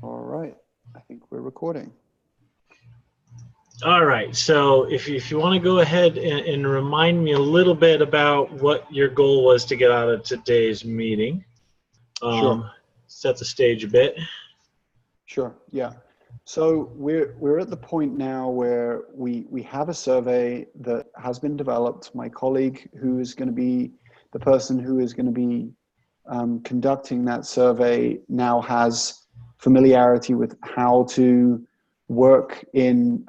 All right, I think we're recording. All right, so if you want to go ahead and remind me a little bit about what your goal was to get out of today's meeting. Sure. Set the stage a bit. Sure, yeah. So we're at the point now where we have a survey that has been developed. My colleague, who is going to be the person who is going to be conducting that survey, now has familiarity with how to work in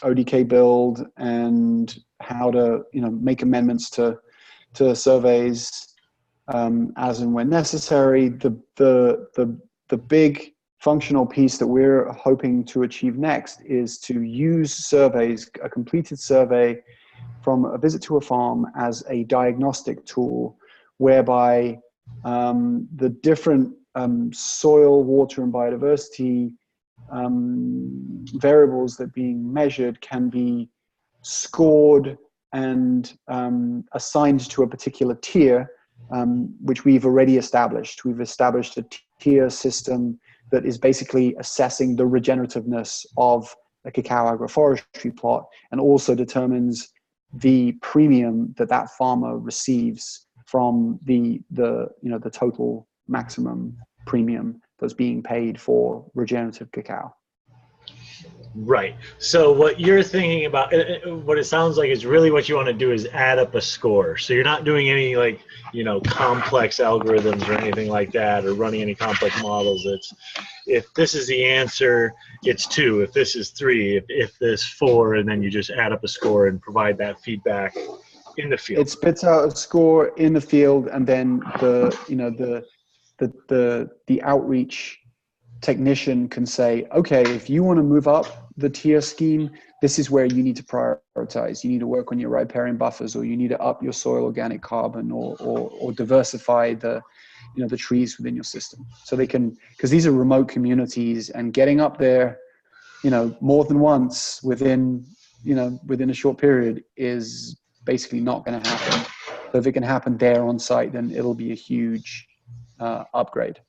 ODK build and how to make amendments to surveys as and when necessary. The big functional piece that we're hoping to achieve next is to use surveys, a completed survey from a visit to a farm, as a diagnostic tool, whereby the different soil, water, and biodiversity variables that are being measured can be scored and assigned to a particular tier, which we've already established. We've established a tier system that is basically assessing the regenerativeness of a cacao agroforestry plot, and also determines the premium that that farmer receives from the total maximum premium that's being paid for regenerative cacao. Right. So what you're thinking about, what it sounds like is really what you want to do is add up a score. So you're not doing any complex algorithms or anything like that, or running any complex models. It's, if this is the answer, it's 2. If this is 3, if this 4, and then you just add up a score and provide that feedback in the field. It spits out a score in the field, and then the outreach technician can say, okay, if you want to move up the tier scheme, this is where you need to prioritize. You need to work on your riparian buffers, or you need to up your soil organic carbon, or diversify the trees within your system. So they can, because these are remote communities, and getting up there more than once within a short period is basically not going to happen. So if it can happen there on site, then it'll be a huge upgrade.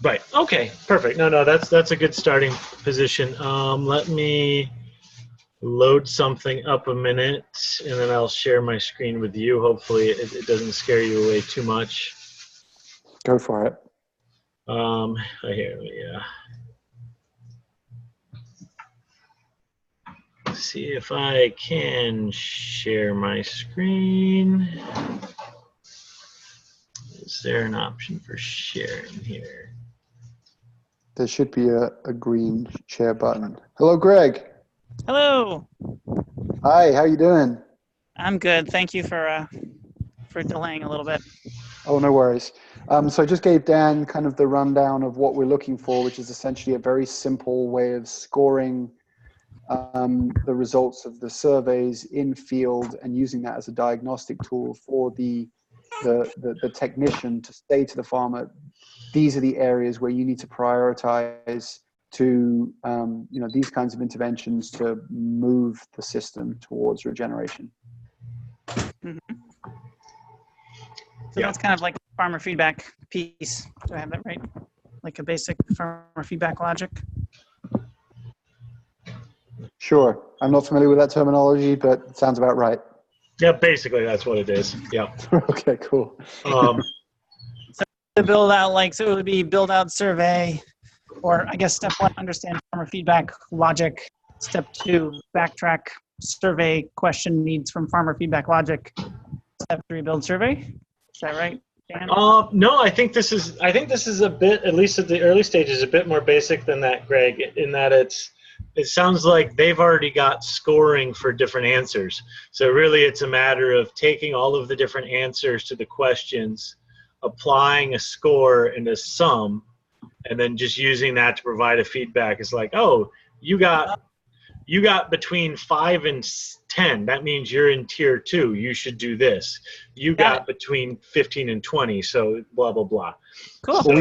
Right. Okay. Perfect. No, that's a good starting position. Let me load something up a minute, and then I'll share my screen with you. Hopefully, it doesn't scare you away too much. Go for it. Here, see if I can share my screen. Is there an option for sharing here? There should be a green share button. Hello, Greg. Hello. Hi, how you doing? I'm good. Thank you for delaying a little bit. Oh, no worries. So I just gave Dan kind of the rundown of what we're looking for, which is essentially a very simple way of scoring the results of the surveys in field, and using that as a diagnostic tool for the technician to say to the farmer, these are the areas where you need to prioritize to these kinds of interventions to move the system towards regeneration. Mm-hmm. So that's kind of like a farmer feedback piece. Do I have that right? Like a basic farmer feedback logic? Sure. I'm not familiar with that terminology, but it sounds about right. Yeah, basically that's what it is. Yeah. Okay, cool. So to build out, so it would be build out survey, or I guess step 1, understand farmer feedback logic. Step 2, backtrack survey question needs from farmer feedback logic. Step 3, build survey. Is that right, Dan? No, I think this is a bit, at least at the early stages, a bit more basic than that, Greg, in that it sounds like they've already got scoring for different answers. So really it's a matter of taking all of the different answers to the questions, applying a score and a sum, and then just using that to provide a feedback. It's like, oh, you got between 5 and 10. That means you're in tier 2. You should do this. You got between 15 and 20. So blah, blah, blah. Cool. Well,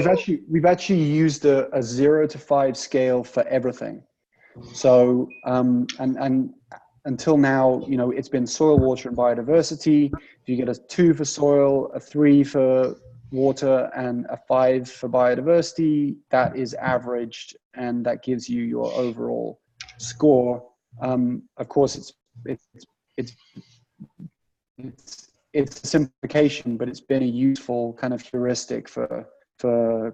we've actually used a 0 to 5 scale for everything. So, and until now, it's been soil, water, and biodiversity. If you get a 2 for soil, a 3 for water and a 5 for biodiversity, that is averaged, and that gives you your overall score. Of course, it's it's a simplification, but it's been a useful kind of heuristic for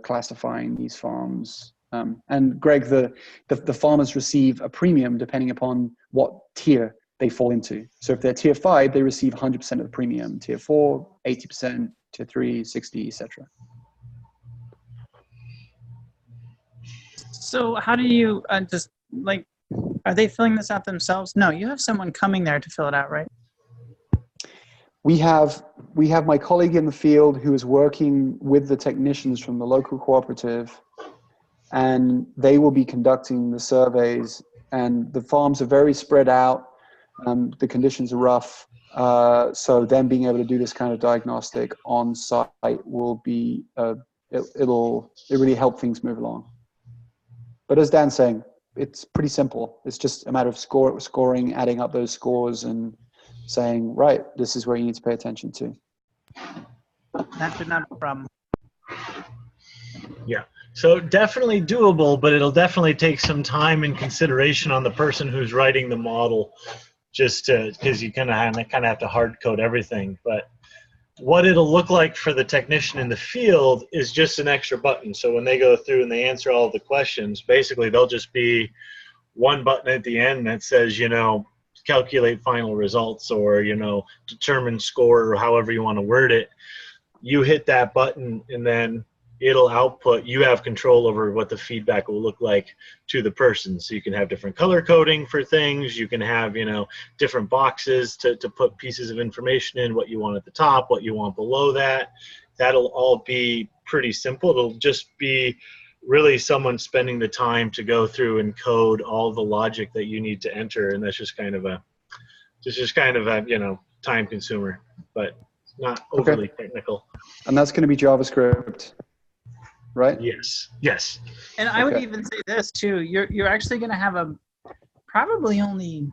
classifying these farms. And Greg, the farmers receive a premium depending upon what tier they fall into. So if they're tier 5, they receive 100% of the premium. Tier 4, 80%. Tier 3, 60, etc. So how do you just like, are they filling this out themselves? No, you have someone coming there to fill it out, right? We have my colleague in the field who is working with the technicians from the local cooperative, and they will be conducting the surveys, and the farms are very spread out. The conditions are rough. So them being able to do this kind of diagnostic on site will be, it'll really help things move along. But as Dan's saying, it's pretty simple. It's just a matter of scoring, adding up those scores and saying, right, this is where you need to pay attention to. That should not be a problem. Yeah, so definitely doable, but it'll definitely take some time and consideration on the person who's writing the model, just because you kind of have to hard code everything. But what it'll look like for the technician in the field is just an extra button. So when they go through and they answer all the questions, basically they'll just be one button at the end that says, calculate final results, or, determine score, or however you want to word it. You hit that button and then it'll output. You have control over what the feedback will look like to the person. So you can have different color coding for things. You can have, different boxes to put pieces of information in, what you want at the top, what you want below that. That'll all be pretty simple. It'll just be really someone spending the time to go through and code all the logic that you need to enter. And that's just kind of a time consumer, but not overly technical. And that's going to be JavaScript, right? Yes. And I would even say this too. You're actually going to have probably only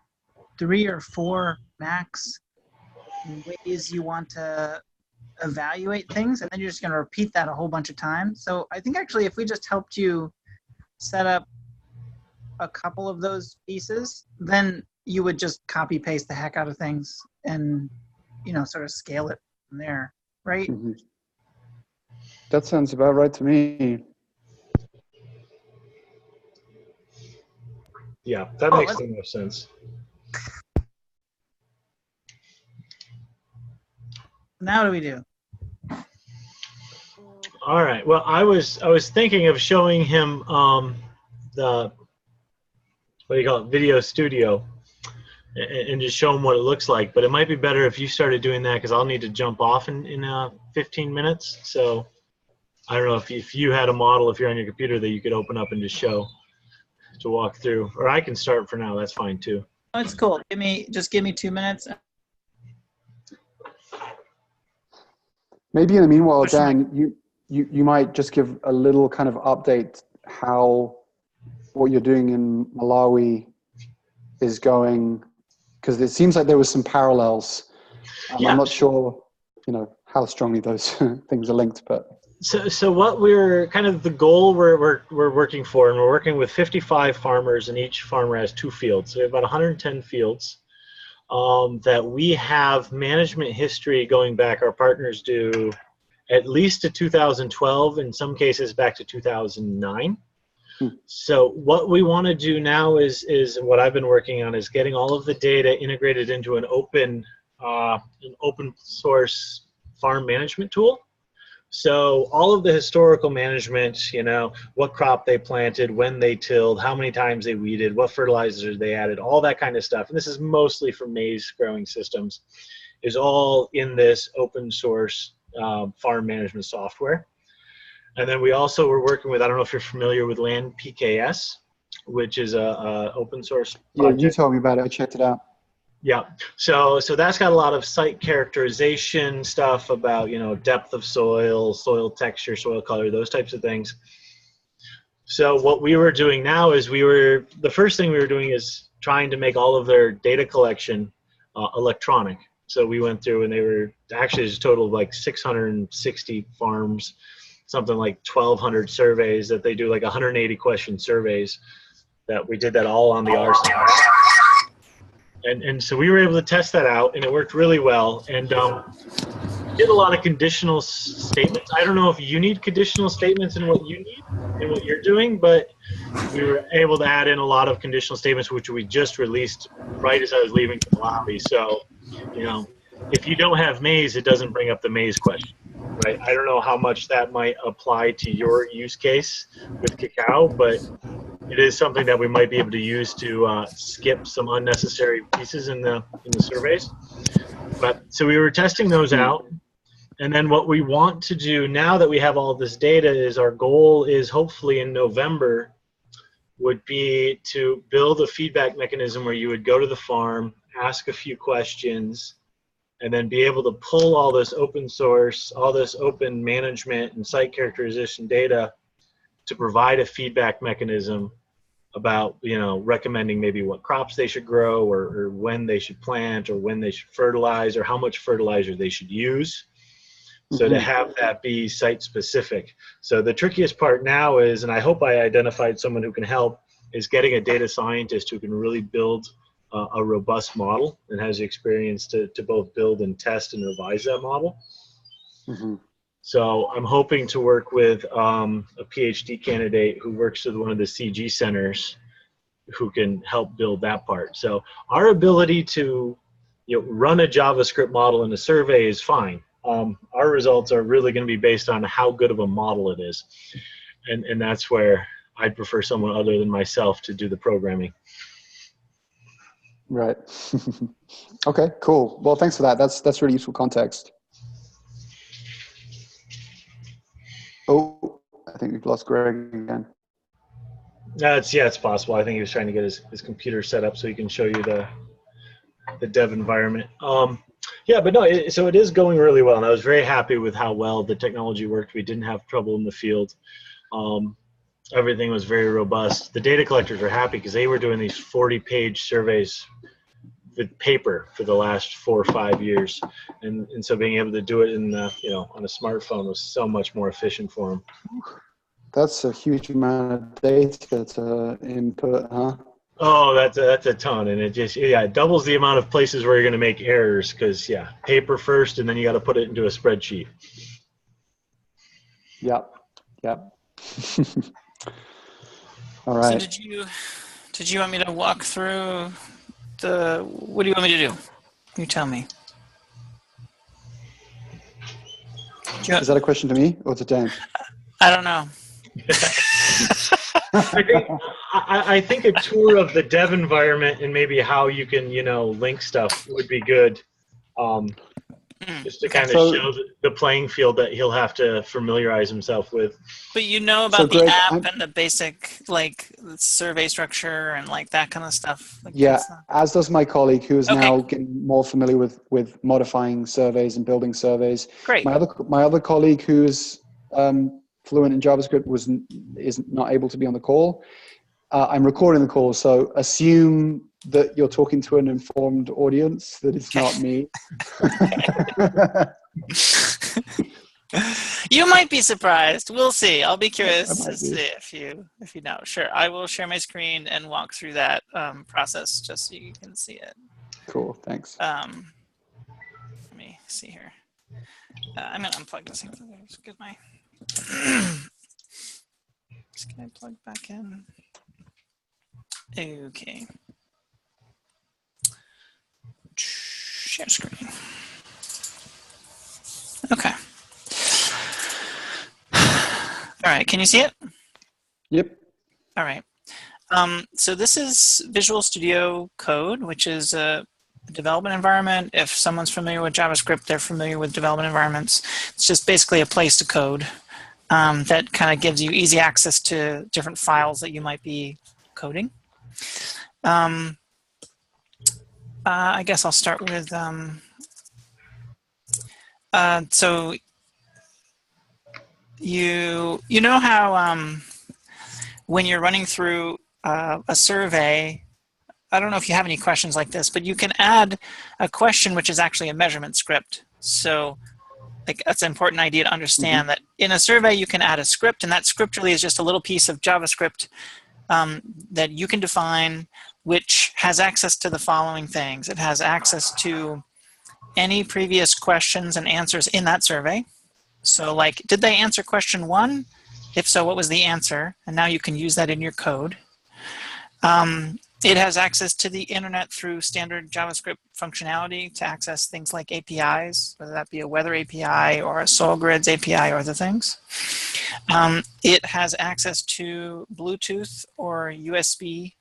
3 or 4 max ways you want to evaluate things, and then you're just going to repeat that a whole bunch of times. So I think actually if we just helped you set up a couple of those pieces, then you would just copy paste the heck out of things and sort of scale it from there, right? Mm-hmm. That sounds about right to me. Yeah, that makes the most sense. Now what do we do? All right. Well, I was thinking of showing him the, what do you call it, Video Studio, and just show him what it looks like. But it might be better if you started doing that, because I'll need to jump off in 15 minutes. So I don't know if you had a model, if you're on your computer, that you could open up and just show to walk through, or I can start for now. That's fine too. Oh, it's cool. Just give me 2 minutes. Maybe in the meanwhile, Dan, you might just give a little kind of update how what you're doing in Malawi is going, because it seems like there was some parallels. Yeah. I'm not sure, how strongly those things are linked, but. So what we're kind of the goal we're working for, and we're working with 55 farmers, and each farmer has 2 fields. So we have about 110 fields that we have management history going back. Our partners do at least to 2012, in some cases back to 2009. So what we want to do now is what I've been working on, is getting all of the data integrated into an open source farm management tool. So all of the historical management, what crop they planted, when they tilled, how many times they weeded, what fertilizers they added, all that kind of stuff. And this is mostly for maize growing systems, is all in this open source farm management software. And then we also were working with, I don't know if you're familiar with Land PKS, which is a open source project. Yeah, you told me about it. I checked it out. Yeah, so that's got a lot of site characterization stuff about, depth of soil, soil texture, soil color, those types of things. So what we were doing now is the first thing we were doing is trying to make all of their data collection electronic. So we went through, and they were actually there's a total of like 660 farms, something like 1,200 surveys that they do, like 180 question surveys that we did that all on the R side. And so we were able to test that out, and it worked really well. And did a lot of conditional statements. I don't know if you need conditional statements in what you need and what you're doing, but we were able to add in a lot of conditional statements, which we just released right as I was leaving the lobby. So, you know, if you don't have maze, it doesn't bring up the maze question, right? I don't know how much that might apply to your use case with Cacao, but it is something that we might be able to use to skip some unnecessary pieces in the surveys. But so we were testing those out. And then what we want to do now that we have all this data is our goal is hopefully in November would be to build a feedback mechanism where you would go to the farm, ask a few questions, and then be able to pull all this open source, all this open management and site characterization data to provide a feedback mechanism about, you know, recommending maybe what crops they should grow, or when they should plant, or when they should fertilize, or how much fertilizer they should use. So to have that be site specific. So the trickiest part now is, and I hope I identified someone who can help, is getting a data scientist who can really build a robust model and has the experience to both build and test and revise that model. So I'm hoping to work with a PhD candidate who works with one of the CG centers who can help build that part. So our ability to, you know, run a JavaScript model in a survey is fine. Our results are really going to be based on how good of a model it is. And that's where I'd prefer someone other than myself to do the programming. Right. Okay, cool. Well, thanks for that. That's really useful context. Oh, I think we've lost Greg again. It's possible. I think he was trying to get his computer set up so he can show you the dev environment. Yeah, but no, so it is going really well, and I was very happy with how well the technology worked. We didn't have trouble in the field. Everything was very robust. The data collectors were happy because they were doing these 40-page surveys with paper for the last 4 or 5 years, and so being able to do it in you know, on a smartphone was so much more efficient for them. That's a huge amount of data to input, huh? Oh, that's a ton, and it just, yeah, it doubles the amount of places where you're going to make errors, because yeah, paper first, and then you got to put it into a spreadsheet. Yep. All right. So did you want me to walk through what do you want me to do? You tell me. Is that a question to me or to Dan? I don't know. I think a tour of the dev environment and maybe how you can, you know, link stuff would be good. Just to kind of show the playing field that he'll have to familiarize himself with. But you know about the app and the basic, like, survey structure and like that kind of stuff. Like, yeah, as does my colleague, who is now getting more familiar with modifying surveys and building surveys. Great. My other colleague, who's fluent in JavaScript, is not able to be on the call. I'm recording the call, so assume that you're talking to an informed audience, that it's not me. You might be surprised. We'll see. I'll be curious to see if you know. Sure, I will share my screen and walk through that process just so you can see it. Cool, thanks. Let me see here. I'm gonna unplug this thing. Just get my. Just gonna plug back in. Okay. Share screen. Okay. All right, can you see it? Yep. All right. So this is Visual Studio Code, which is a development environment. If someone's familiar with JavaScript, they're familiar with development environments. It's just basically a place to code that kind of gives you easy access to different files that you might be coding. I guess I'll start with, so you know how when you're running through a survey, I don't know if you have any questions like this, but you can add a question which is actually a measurement script. So like that's an important idea to understand, that in a survey you can add a script, and that script really is just a little piece of JavaScript that you can define, which has access to the following things. It has access to any previous questions and answers in that survey. So like, did they answer question 1? If so, what was the answer? And now you can use that in your code. It has access to the internet through standard JavaScript functionality to access things like APIs, whether that be a weather API or a SoilGrids API or other things. It has access to Bluetooth or USB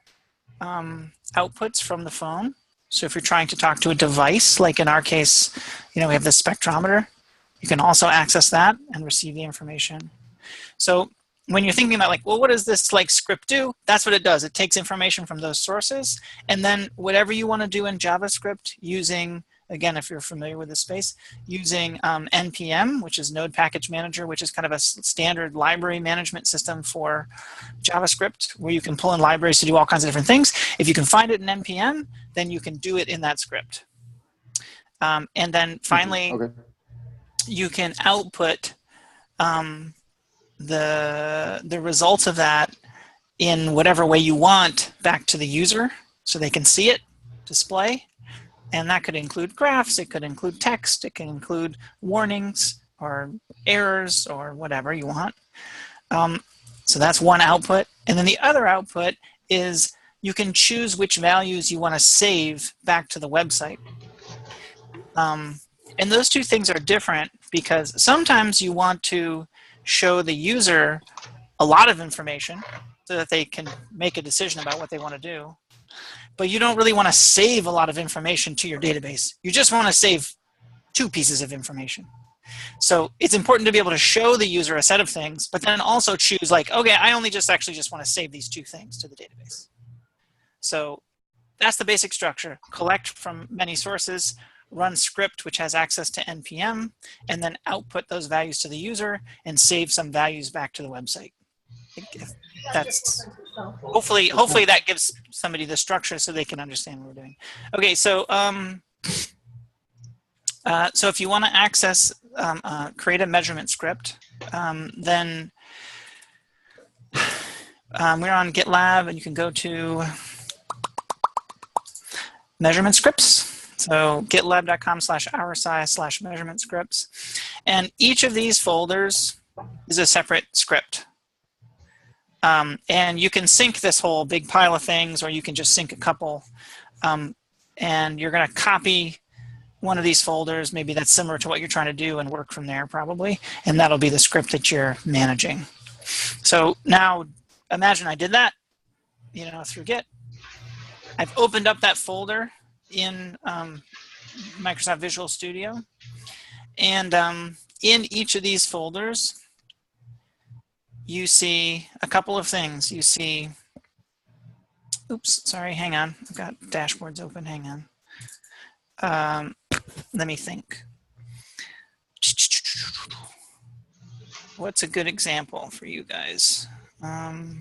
outputs from the phone. So if you're trying to talk to a device, like in our case, we have the spectrometer, you can also access that and receive the information. So when you're thinking about like, well, what does this like script do? That's what it does. It takes information from those sources, and then whatever you want to do in JavaScript using, again, if you're familiar with this space, using NPM, which is Node Package Manager, which is kind of a standard library management system for JavaScript, where you can pull in libraries to do all kinds of different things. If you can find it in NPM, then you can do it in that script. And then finally, you can output the results of that in whatever way you want back to the user so they can see it display. And that could include graphs, it could include text, it can include warnings or errors or whatever you want. So that's one output. And then the other output is you can choose which values you want to save back to the website. And those two things are different because sometimes you want to show the user a lot of information so that they can make a decision about what they want to do. But you don't really want to save a lot of information to your database. You just want to save 2 pieces of information. So it's important to be able to show the user a set of things, but then also choose like, okay, I only just want to save these 2 things to the database. So that's the basic structure. Collect from many sources, run script, which has access to NPM, and then output those values to the user and save some values back to the website. That's hopefully that gives somebody the structure so they can understand what we're doing. Okay, so so if you want to access, create a measurement script, then we're on GitLab, and you can go to measurement scripts. So gitlab.com/rsci/measurement scripts. And each of these folders is a separate script. And you can sync this whole big pile of things, or you can just sync a couple. And you're going to copy one of these folders, maybe that's similar to what you're trying to do, and work from there probably. And that'll be the script that you're managing. So now imagine I did that, through Git. I've opened up that folder in Microsoft Visual Studio. And in each of these folders, you see a couple of things. You see, oops, sorry, hang on. I've got dashboards open, hang on. Let me think. What's a good example for you guys? I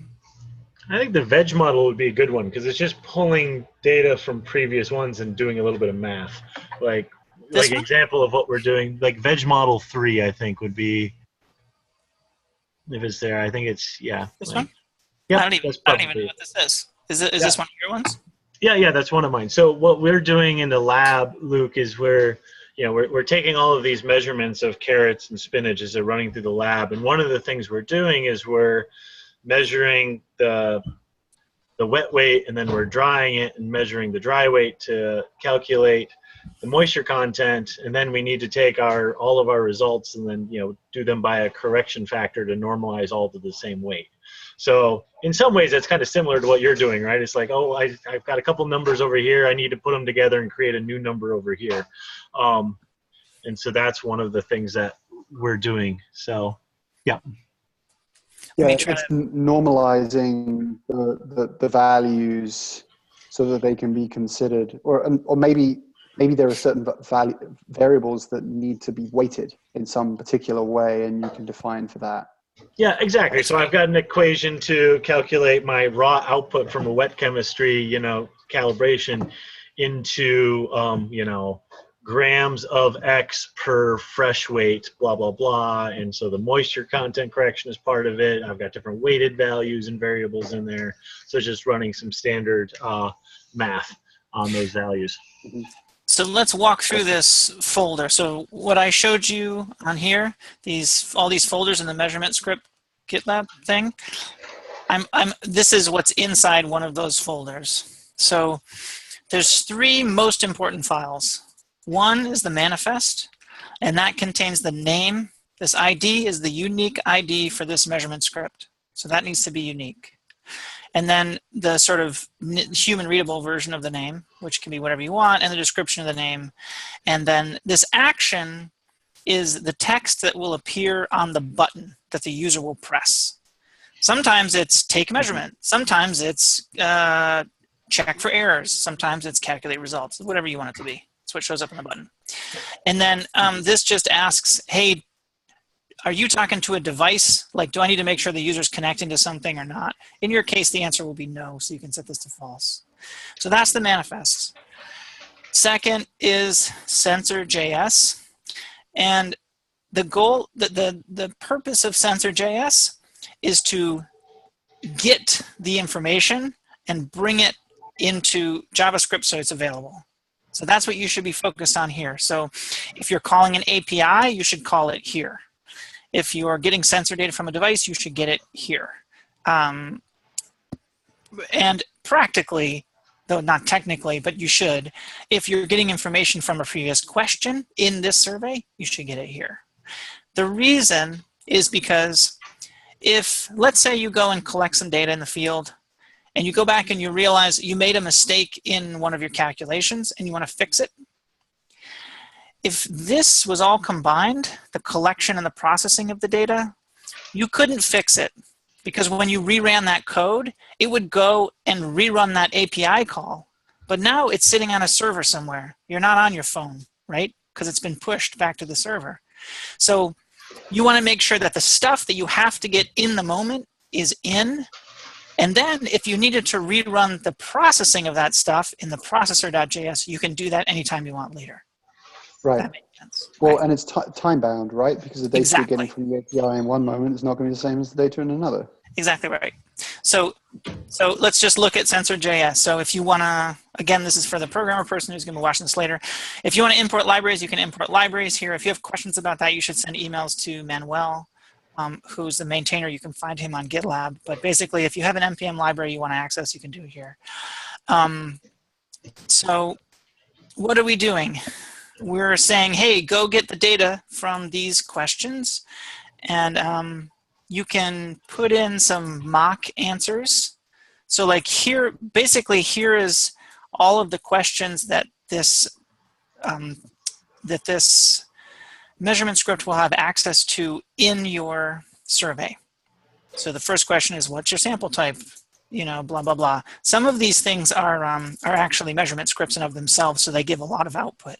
think the veg model would be a good one because it's just pulling data from previous ones and doing a little bit of math. Like example of what we're doing, like veg model 3, I think would be, if it's there, I think it's, yeah. This one? Yeah, I don't even know what this is. Is this one of your ones? Yeah, that's one of mine. So what we're doing in the lab, Luke, is we're taking all of these measurements of carrots and spinach as they're running through the lab. And one of the things we're doing is we're measuring the wet weight, and then we're drying it and measuring the dry weight to calculate the moisture content, and then we need to take all of our results and then do them by a correction factor to normalize all to the same weight. So in some ways that's kind of similar to what you're doing, right? It's like, oh, I've got a couple numbers over here, I need to put them together and create a new number over here. And so that's one of the things that we're doing. So yeah. Yeah, it's normalizing the values so that they can be considered, or maybe there are certain variables that need to be weighted in some particular way, and you can define for that. Yeah, exactly. So I've got an equation to calculate my raw output from a wet chemistry, calibration into, you know, grams of X per fresh weight, blah, blah, blah. And so the moisture content correction is part of it. I've got different weighted values and variables in there. So just running some standard math on those values. So let's walk through this folder. So what I showed you on here, all these folders in the measurement script GitLab thing, this is what's inside one of those folders. So there's 3 most important files. One is the manifest, and that contains the name. This ID is the unique ID for this measurement script. So that needs to be unique. And then the sort of human readable version of the name, which can be whatever you want, and the description of the name. And then this action is the text that will appear on the button that the user will press. Sometimes it's take measurement. Sometimes it's check for errors. Sometimes it's calculate results, whatever you want it to be. That's what shows up on the button. And then this just asks, hey, are you talking to a device? Like, do I need to make sure the user's connecting to something or not? In your case, the answer will be no, so you can set this to false. So that's the manifest. Second is sensor.js. And the goal, the purpose of sensor.js is to get the information and bring it into JavaScript so it's available. So that's what you should be focused on here. So if you're calling an API, you should call it here. If you are getting sensor data from a device, you should get it here. And practically, though not technically, but you should, if you're getting information from a previous question in this survey, you should get it here. The reason is because if, let's say you go and collect some data in the field, and you go back and you realize you made a mistake in one of your calculations and you want to fix it. If this was all combined, the collection and the processing of the data, you couldn't fix it because when you reran that code, it would go and rerun that API call. But now it's sitting on a server somewhere. You're not on your phone, right? Because it's been pushed back to the server. So you want to make sure that the stuff that you have to get in the moment is in. And then if you needed to rerun the processing of that stuff in the processor.js, you can do that anytime you want later. Right. That makes sense. Well, right? and it's time bound, right? Because the data Exactly. you're getting from the API in one moment is not going to be the same as the data in another. Exactly right. So let's just look at sensor.js. So if you want to, again, this is for the programmer person who's going to be watching this later. If you want to import libraries, you can import libraries here. If you have questions about that, you should send emails to Manuel, who's the maintainer. You can find him on GitLab. But basically, if you have an NPM library you want to access, you can do it here. So what are we doing? We're saying, hey, go get the data from these questions. And you can put in some mock answers. So like here, basically here is all of the questions that this measurement script will have access to in your survey. So the first question is, what's your sample type? You know, blah, blah, blah. Some of these things are actually measurement scripts in of themselves, so they give a lot of output.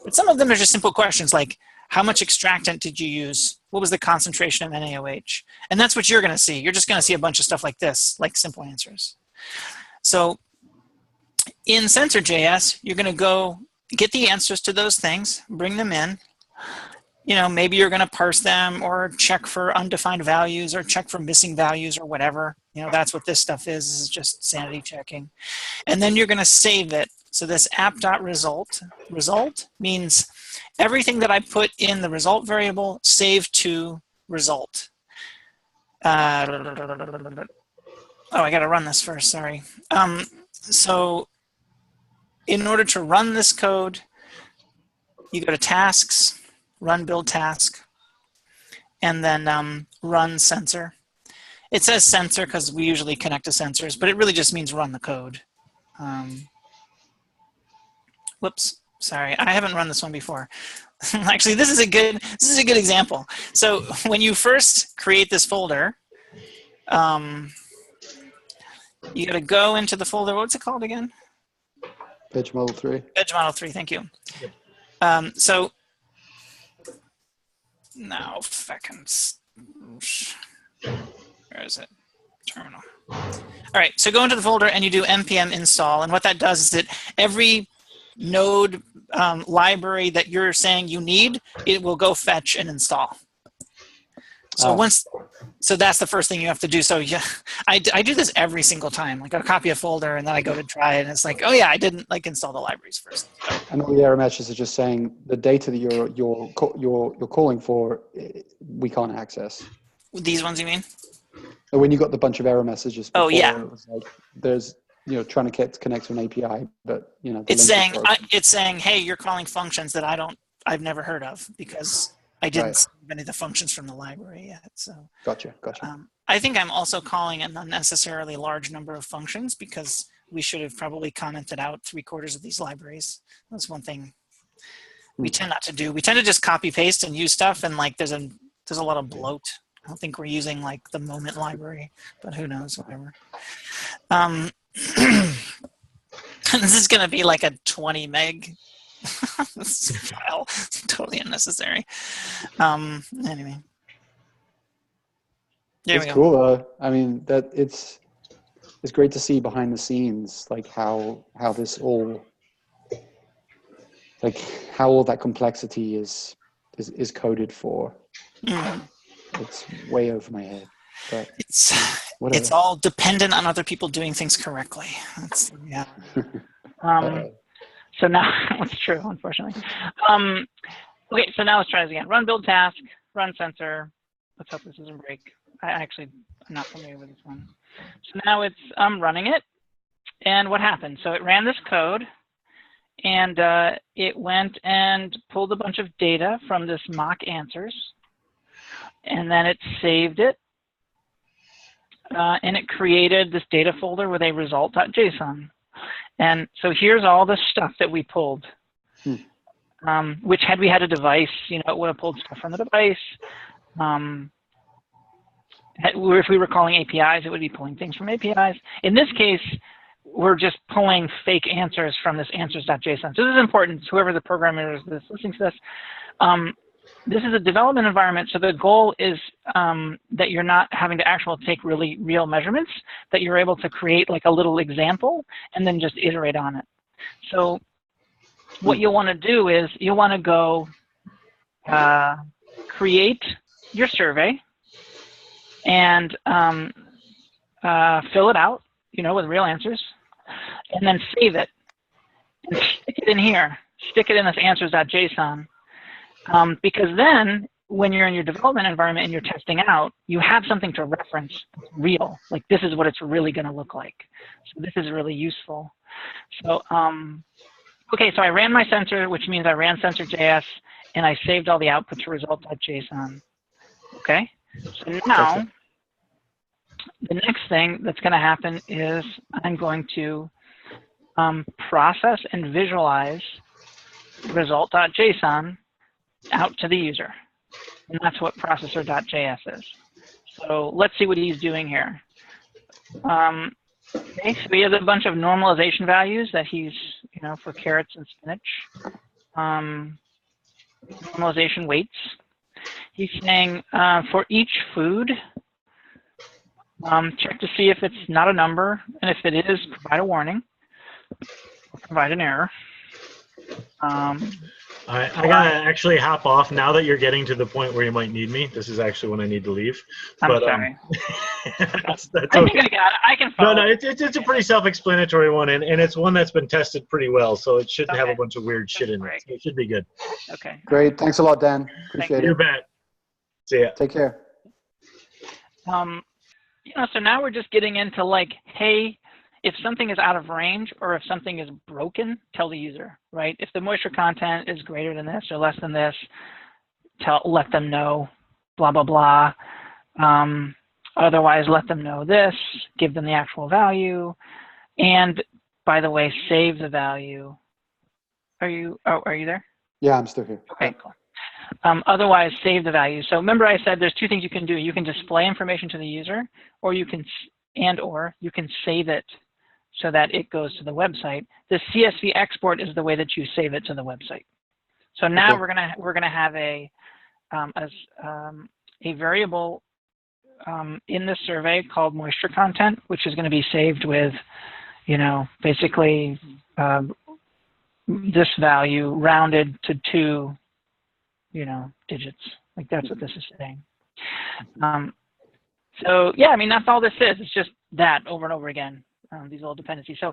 But some of them are just simple questions like, how much extractant did you use? What was the concentration of NaOH? And that's what you're going to see. You're just going to see a bunch of stuff like this, like simple answers. So in sensor.js, you're going to go get the answers to those things, bring them in. You know, maybe you're going to parse them or check for undefined values or check for missing values or whatever. You know, that's what this stuff is just sanity checking. And then you're going to save it. So this app.result means everything that I put in the result variable, save to result. Oh, I got to run this first, sorry. So in order to run this code, you go to tasks, run build task, and then run sensor. It says sensor because we usually connect to sensors, but it really just means run the code. Whoops, sorry, I haven't run this one before. Actually, this is a good example. So when you first create this folder, you got to go into the folder. What's it called again? Veg Model 3. Veg Model 3, thank you. So now, where is it? terminal. All right, so go into the folder and you do npm install, and what that does is that every node library that you're saying you need, it will go fetch and install. So so that's the first thing you have to do. So yeah, I do this every single time. Like I copy a folder and then I go to try it, and it's like, oh yeah, I didn't like install the libraries first. So, And all the error messages are just saying the data that you're calling for, we can't access. these ones, you mean? And when you got the bunch of error messages before, Oh yeah. it was like there's trying to connect to an API, but the It's link is it's saying, hey, you're calling functions that I've never heard of because I didn't see any of the functions from the library yet. So gotcha. I think I'm also calling an unnecessarily large number of functions because we should have probably commented out 3/4 of these libraries. That's one thing we tend not to do. We tend to just copy paste and use stuff, and like there's a lot of bloat. I don't think we're using like the moment library, but who knows, whatever. This is going to be like a 20 meg file. It's totally unnecessary. Anyway. It's cool. I mean, that it's great to see behind the scenes, like how this all, like how all that complexity is coded for. It's way over my head, but it's all dependent on other people doing things correctly. Yeah. So now it's true, unfortunately. Okay, so now let's try this again. Run build task, run sensor. Let's hope this doesn't break. I'm not familiar with this one. So now it's running it, and what happened? So it ran this code, and it went and pulled a bunch of data from this mock answers, and then it saved it, and it created this data folder with a result.json. And so here's all the stuff that we pulled, which had we had a device, it would have pulled stuff from the device. If we were calling APIs, it would be pulling things from APIs. In this case, we're just pulling fake answers from this answers.json. So this is important. Whoever the programmer is that's listening to this, this is a development environment. So the goal is that you're not having to take real measurements, that you're able to create like a little example and then just iterate on it. So what you'll want to do is you'll want to go create your survey and fill it out, with real answers, and then save it and stick it in here. Stick it in this answers.json, because then when you're in your development environment and you're testing out, you have something to reference real. Like this is what it's really going to look like. So this is really useful. So okay, so I ran my sensor, which means I ran sensor.js, and I saved all the output to result.json. Okay, so now the next thing that's going to happen is I'm going to process and visualize result.json out to the user. And that's what processor.js is. So let's see what he's doing here. Okay, so we have a bunch of normalization values that he's, for carrots and spinach. Normalization weights. He's saying for each food, check to see if it's not a number, and if it is, provide a warning, or provide an error. I gotta actually hop off now that you're getting to the point where you might need me. This is actually when I need to leave. I'm sorry. That's I okay. think I got it. I can follow. No, it's a pretty self-explanatory one, and it's one that's been tested pretty well, so it shouldn't have a bunch of weird shit in it. So it should be good. Okay. Great. Thanks a lot, Dan. Appreciate it. You bet. See ya. Take care. So now we're just getting into like, hey, if something is out of range or if something is broken, tell the user, right? If the moisture content is greater than this or less than this, let them know, blah, blah, blah. Otherwise, let them know this, give them the actual value. And by the way, save the value. Are you there? Yeah, I'm still here. Okay, cool. Otherwise, save the value. So remember I said there's two things you can do. You can display information to the user, or you can save it so that it goes to the website. The CSV export is the way that you save it to the website. So now we're gonna have a variable in this survey called moisture content, which is going to be saved with, basically this value rounded to 2, digits. Like that's what this is saying. So yeah, I mean, that's all this is. It's just that over and over again, these little dependencies. So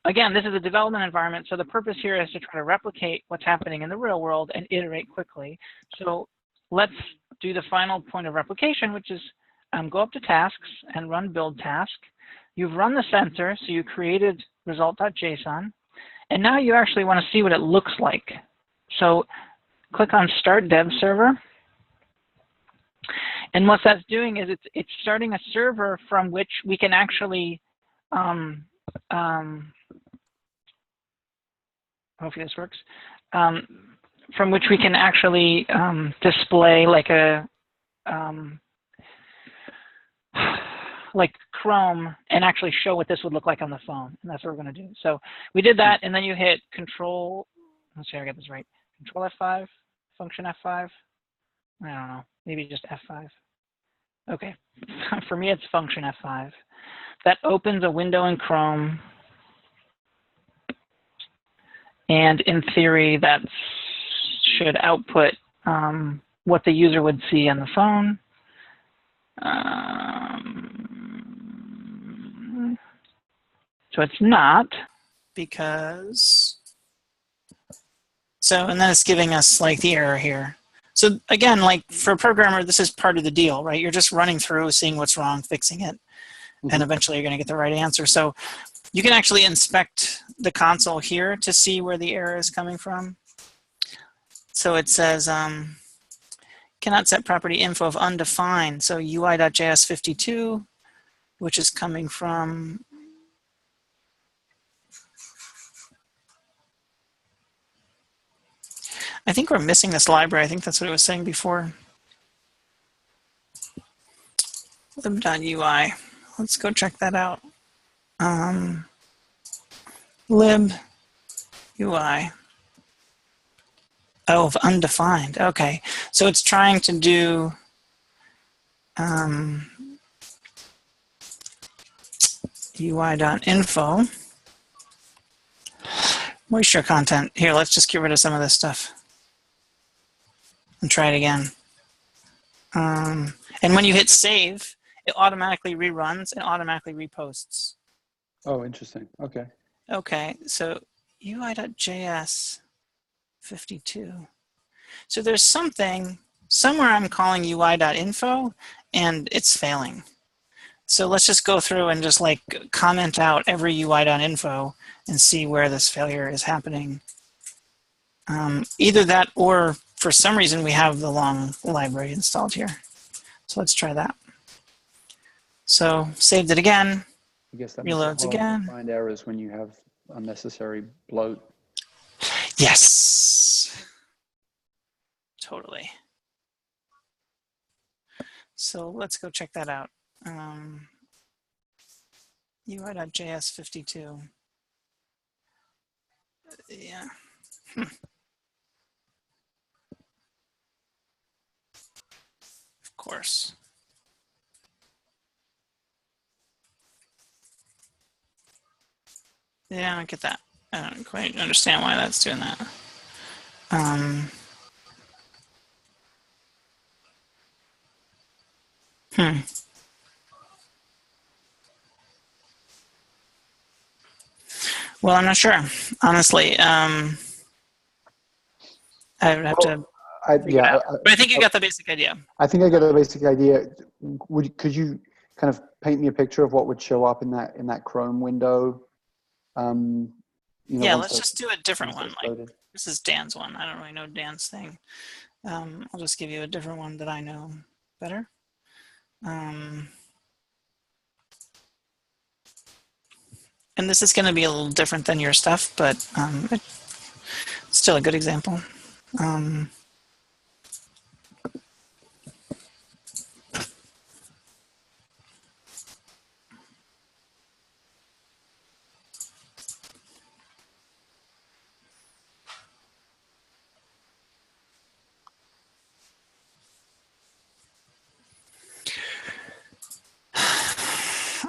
again, this is a development environment. So the purpose here is to try to replicate what's happening in the real world and iterate quickly. So let's do the final point of replication, which is go up to tasks and run build task. You've run the sensor, so you created result.json. And now you actually want to see what it looks like. So click on Start Dev Server. And what that's doing is it's starting a server from which we can actually, hopefully this works, from which we can actually display like a, like Chrome and actually show what this would look like on the phone. And that's what we're going to do. So we did that, and then you hit Control, let's see if I get this right, Control F5, Function F5. I don't know, maybe just F5. Okay, for me it's Function F5. That opens a window in Chrome. And in theory, that should output what the user would see on the phone. So it's not, because, and then it's giving us like the error here. So again, like for a programmer, this is part of the deal, right? You're just running through, seeing what's wrong, fixing it, and eventually you're going to get the right answer. So you can actually inspect the console here to see where the error is coming from. So it says, cannot set property info of undefined. So UI.js52, which is coming from, I think we're missing this library. I think that's what it was saying before. lib.ui. Let's go check that out. Lib UI. Oh, of undefined. Okay. So it's trying to do UI.info. Moisture content. Here, let's just get rid of some of this stuff and try it again. And when you hit save, it automatically reruns and automatically reposts. Oh, interesting. Okay. Okay, so UI.js 52. So there's something, somewhere I'm calling UI.info and it's failing. So let's just go through and just like comment out every UI.info and see where this failure is happening. Either that or for some reason we have the long library installed here. So let's try that. So saved it again. I guess that reloads again. Find errors when you have unnecessary bloat. Yes. Totally. So let's go check that out. UI.js 52. Yeah. Of course. Yeah, I don't get that. I don't quite understand why that's doing that. Well, I'm not sure, honestly. I would have to. But I think you got the basic idea. I think I got the basic idea. Could you kind of paint me a picture of what would show up in that Chrome window? Yeah, let's just do a different one. Like, this is Dan's one. I don't really know Dan's thing. I'll just give you a different one that I know better. And this is going to be a little different than your stuff, but it's still a good example.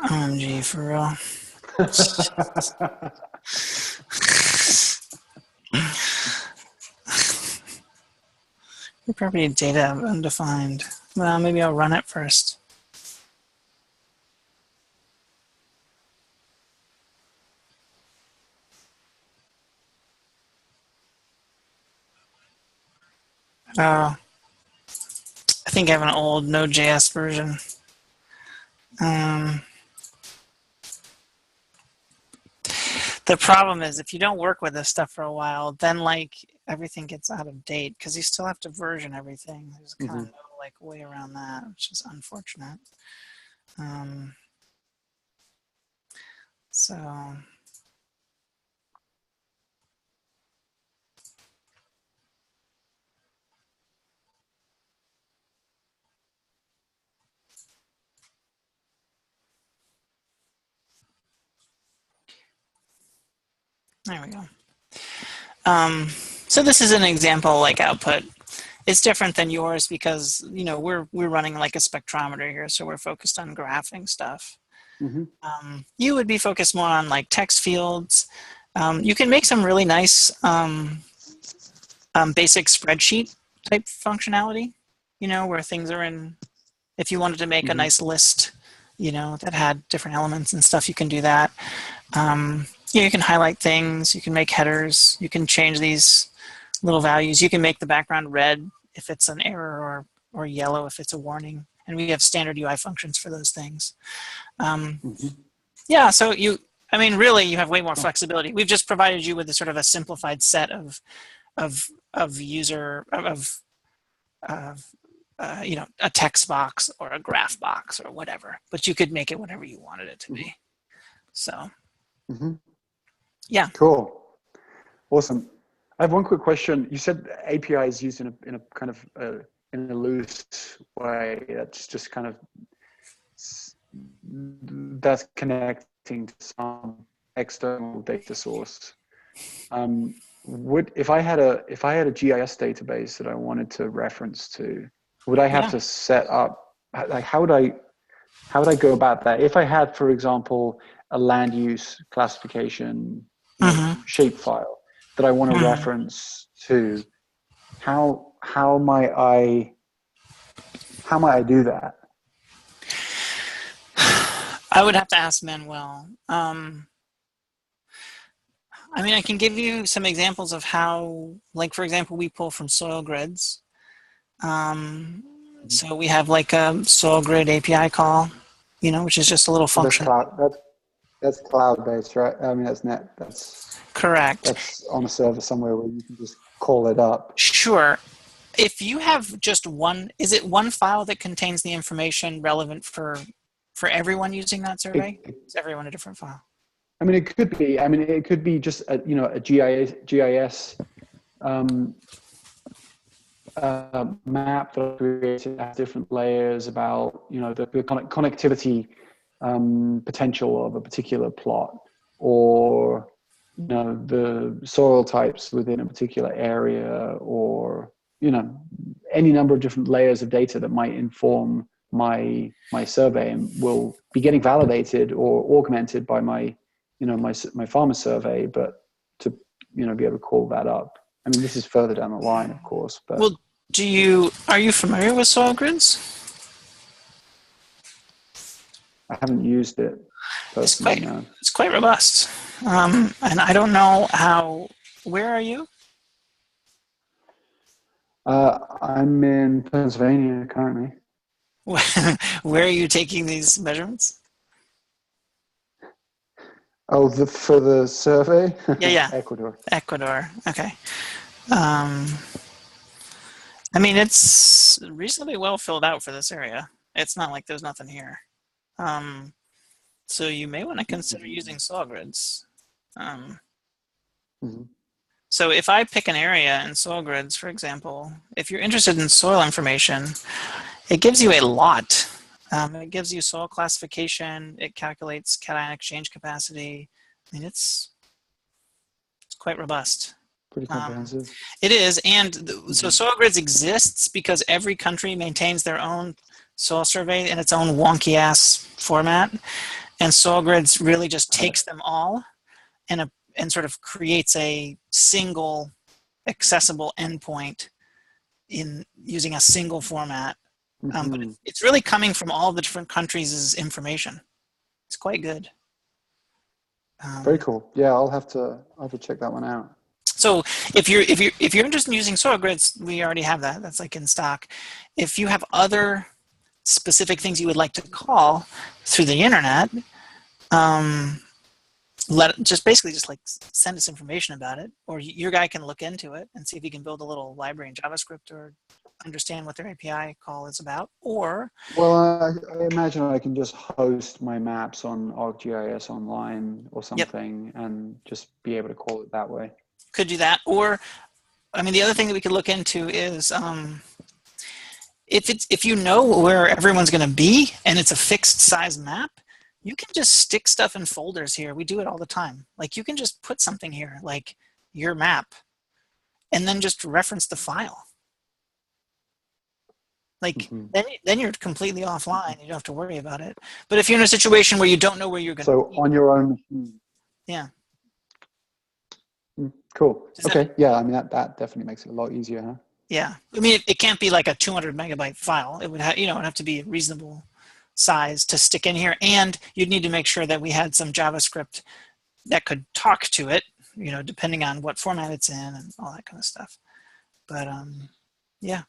OMG, for real. Property data undefined. Well, maybe I'll run it first. Oh, I think I have an old Node.js version. The problem is if you don't work with this stuff for a while, then like everything gets out of date because you still have to version everything. There's kind of no like way around that, which is unfortunate. So there we go. So this is an example like output. It's different than yours because we're running like a spectrometer here, so we're focused on graphing stuff. You would be focused more on like text fields. You can make some really nice basic spreadsheet type functionality, where things are in. If you wanted to make a nice list, that had different elements and stuff, you can do that. You can highlight things. You can make headers. You can change these little values. You can make the background red if it's an error or yellow if it's a warning. And we have standard UI functions for those things. Yeah, so really you have way more flexibility. We've just provided you with a sort of a simplified set of a text box or a graph box or whatever, but you could make it whatever you wanted it to be. So, yeah. Cool. Awesome. I have one quick question. You said API is used in a kind of in a loose way. That's just kind of that's connecting to some external data source. If I had a GIS database that I wanted to reference to, would I have to set up, like how would I go about that? If I had, for example, a land use classification shape file that I want to reference to, how might I do that? I would have to ask Manuel. I can give you some examples of how, like, for example, we pull from soil grids. So we have like a soil grid API call, which is just a little function. That's cloud-based, right? That's correct. That's on a server somewhere where you can just call it up. Sure. If you have just is it one file that contains the information relevant for everyone using that survey? Is everyone a different file? It could be. It could be just a GIS map that created has different layers about the connectivity potential of a particular plot, or the soil types within a particular area, or any number of different layers of data that might inform my survey and will be getting validated or augmented by my my farmer survey, but to be able to call that up. This is further down the line, of course. But well, are you familiar with soil grids? I haven't used it personally. No. It's quite robust, and I don't know how. Where are you? I'm in Pennsylvania currently. Where are you taking these measurements? Oh, for the survey? Yeah. Ecuador. Okay. It's reasonably well filled out for this area. It's not like there's nothing here. So you may want to consider using soil grids. So if I pick an area in soil grids, for example, if you're interested in soil information, it gives you a lot. It gives you soil classification. It calculates cation exchange capacity. It's quite robust. Pretty comprehensive. It is, and so soil grids exists because every country maintains their own soil survey in its own wonky ass format, And SoilGrids really just takes them all and sort of creates a single accessible endpoint in using a single format. But it's really coming from all the different countries' information. It's quite good. Very cool. Yeah, I'll have to check that one out. So if you're interested in using SoilGrids, we already have that. That's like in stock. If you have other specific things you would like to call through the internet, just like send us information about it, or your guy can look into it and see if he can build a little library in JavaScript or understand what their API call is about. Or I imagine I can just host my maps on ArcGIS Online or something, and just be able to call it that way. Could do that. Or, I mean, the other thing that we could look into is if you know where everyone's going to be and it's a fixed size map, you can just stick stuff in folders here. We do it all the time. Like, you can just put something here, like your map, and then just reference the file. Like, then you're completely offline. You don't have to worry about it. But if you're in a situation where you don't know where you're going to be. So on your own machine. Yeah. Cool. Okay. Yeah. I mean, that definitely makes it a lot easier, huh? Yeah. I mean, it can't be like a 200 megabyte file. It would have, it'd have to be a reasonable size to stick in here. And you'd need to make sure that we had some JavaScript that could talk to it, depending on what format it's in and all that kind of stuff. But yeah.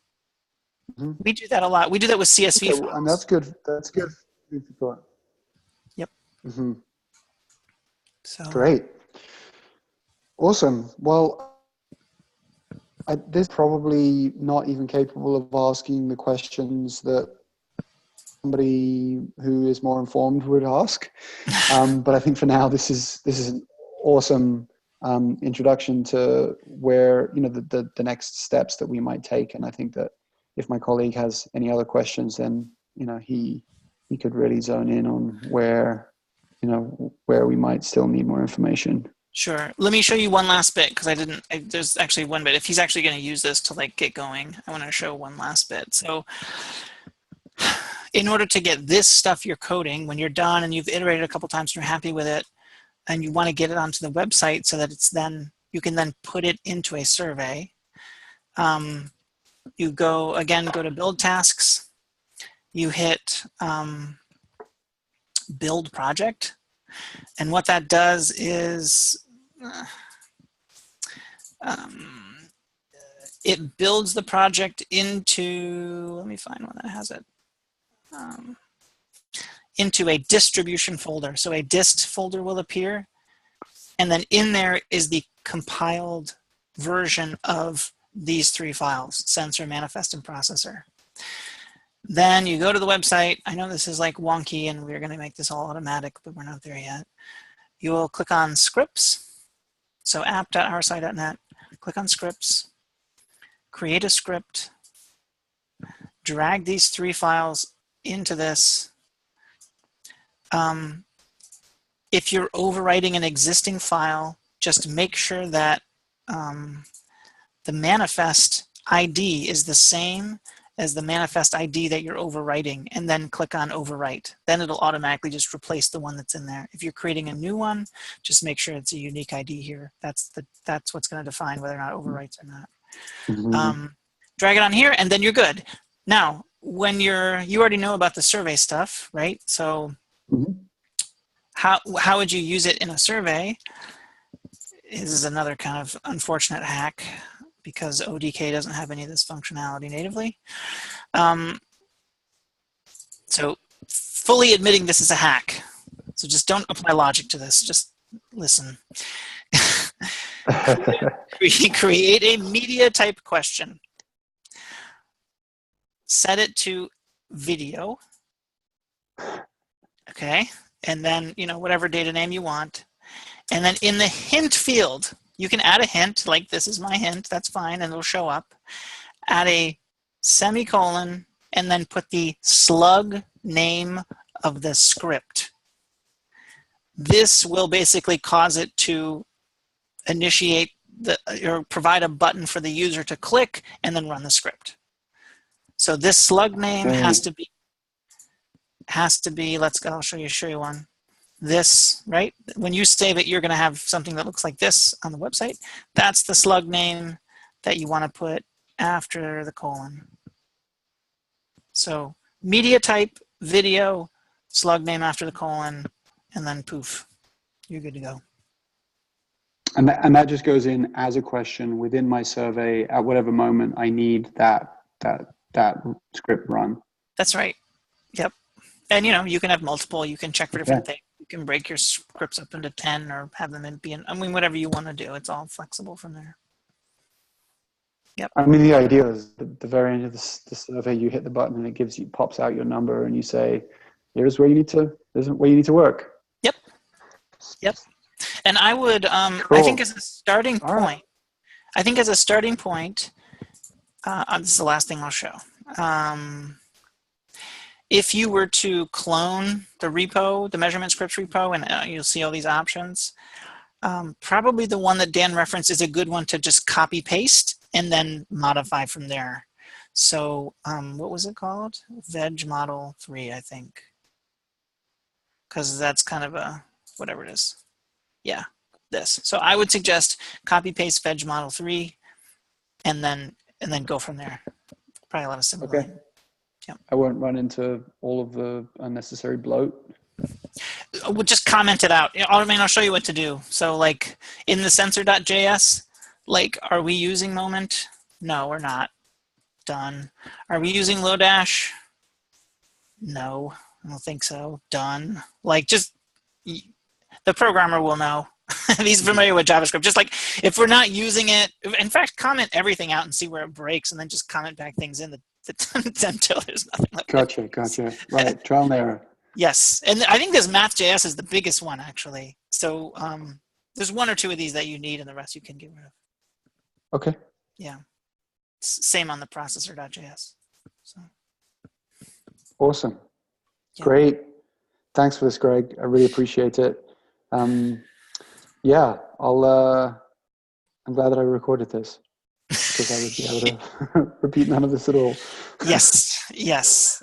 We do that a lot. We do that with CSV files. And that's good. That's good. Yep. So great. Awesome. Well, this is probably not even capable of asking the questions that somebody who is more informed would ask. But I think for now, this is an awesome introduction to where the next steps that we might take. And I think that if my colleague has any other questions, then he could really zone in on where we might still need more information. Sure. Let me show you one last bit, because there's actually one bit. If he's actually going to use this to get going, I want to show one last bit. So in order to get this stuff you're coding, when you're done and you've iterated a couple times and you're happy with it, and you want to get it onto the website so that you can then put it into a survey, you go to build tasks, you hit build project, and what that does is it builds the project into, let me find one that has it, into a distribution folder. So a dist folder will appear, and then in there is the compiled version of these three files: sensor, manifest, and processor. Then you go to the website. I know this is wonky, and we're going to make this all automatic, but we're not there yet. You will click on scripts. So app.rsci.net, click on scripts, create a script, drag these three files into this. If you're overwriting an existing file, just make sure that the manifest ID is the same as the manifest ID that you're overwriting, and then click on overwrite. Then it'll automatically just replace the one that's in there. If you're creating a new one, just make sure it's a unique ID here. That's what's going to define whether or not overwrites or not. Drag it on here, and then you're good. Now, when you already know about the survey stuff, right? So how would you use it in a survey? This is another kind of unfortunate hack, because ODK doesn't have any of this functionality natively. So fully admitting this is a hack. So just don't apply logic to this, just listen. Create a media type question. Set it to video. Okay, and then whatever data name you want. And then in the hint field, you can add a hint, like this is my hint, that's fine, and it'll show up. Add a semicolon, and then put the slug name of the script. This will basically cause it to initiate or provide a button for the user to click and then run the script. So this slug name has to be, I'll show you one. this, right? When you save it, you're going to have something that looks like this on the website. That's the slug name that you want to put after the colon. So media type, video, slug name after the colon, and then poof, you're good to go. And that just goes in as a question within my survey at whatever moment I need that script run. That's right. Yep. And you can have multiple. You can check for different things. You can break your scripts up into 10 or have them whatever you want to do. It's all flexible from there. Yep. I mean, the idea is at the very end of the survey, you hit the button and it pops out your number and you say, here's where you need to work. Yep. Yep. And I would, Cool. I think as a starting point, Right. this is the last thing I'll show. If you were to clone the repo, the measurement scripts repo, and you'll see all these options, probably the one that Dan referenced is a good one to just copy paste and then modify from there. So what was it called? Veg model 3, I think. Because that's kind of a, whatever it is. Yeah, this. So I would suggest copy paste veg model 3 and then go from there. Probably a lot of similarity. Okay. Yep. I won't run into all of the unnecessary bloat. We'll just comment it out. I mean, I'll show you what to do. So like in the sensor.js, like, are we using moment? No, we're not. Done. Are we using Lodash? No, I don't think so. Done. Like, just the programmer will know. He's familiar with JavaScript. Just like if we're not using it, in fact, comment everything out and see where it breaks, and then just comment back things in until there's nothing left. Gotcha. Right, trial and error. Yes, and I think this math.js is the biggest one actually. So there's one or two of these that you need, and the rest you can get rid of. Okay. Yeah. Same on the processor.js. So. Awesome. Yeah. Great. Thanks for this, Greg. I really appreciate it. Yeah, I'm glad that I recorded this because I would be able to repeat none of this at all. Yes.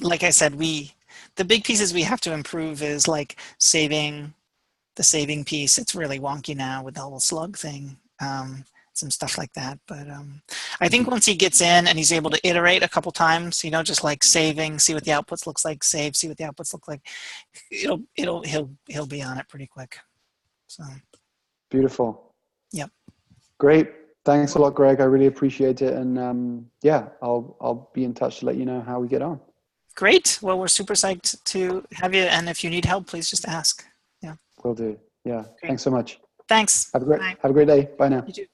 Like I said, the big pieces we have to improve is like the saving piece. It's really wonky now with the whole slug thing. Some stuff like that. But I think once he gets in and he's able to iterate a couple times, just like saving, see what the outputs looks like, save, see what the outputs look like, he'll be on it pretty quick. So beautiful. Yep. Great. Thanks a lot, Greg. I really appreciate it. And yeah, I'll be in touch to let you know how we get on. Great. Well, we're super psyched to have you. And if you need help, please just ask. Yeah. Will do. Yeah. Great. Thanks so much. Thanks. Have a great day. Bye now. You too.